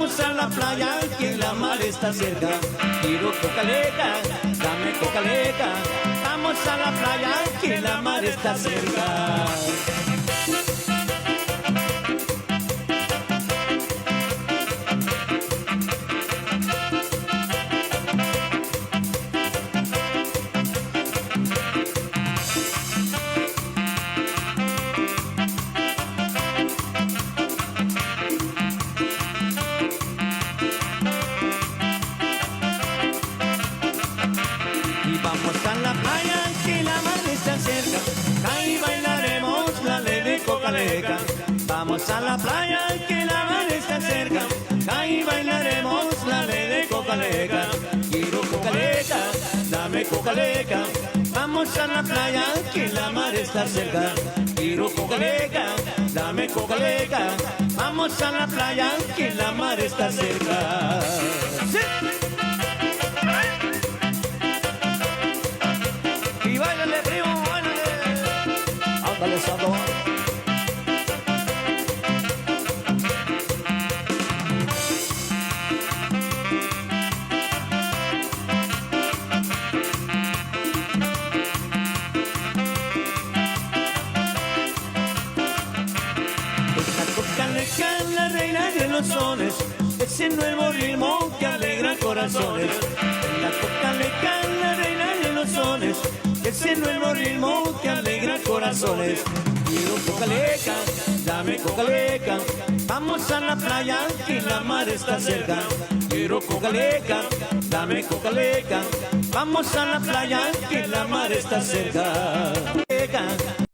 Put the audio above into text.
vamos a la playa que la mar está cerca. Quiero cocaleca, dame cocaleca, vamos a la playa que la mar está cerca. Vamos a la playa que la mar está cerca, ahí bailaremos la ley de cocaleca. Vamos a la playa que la mar está cerca, ahí bailaremos la ley de cocaleca. Quiero cocaleca, dame cocaleca, vamos a la playa que la mar está cerca. Quiero cocaleca, dame cocaleca, vamos a la playa que la mar está cerca. ¡Sí! Y báilale, primo, báilale. Ándale, Sando. Es la cocaleca, la reina de los sones, ese nuevo ritmo que alegra corazones. Es la cocaleca, la reina de los sones, ese nuevo ritmo que alegra corazones. Quiero cocaleca, dame cocaleca, vamos a la playa que la mar está cerca. Quiero cocaleca, dame cocaleca, vamos a la playa que la mar está cerca.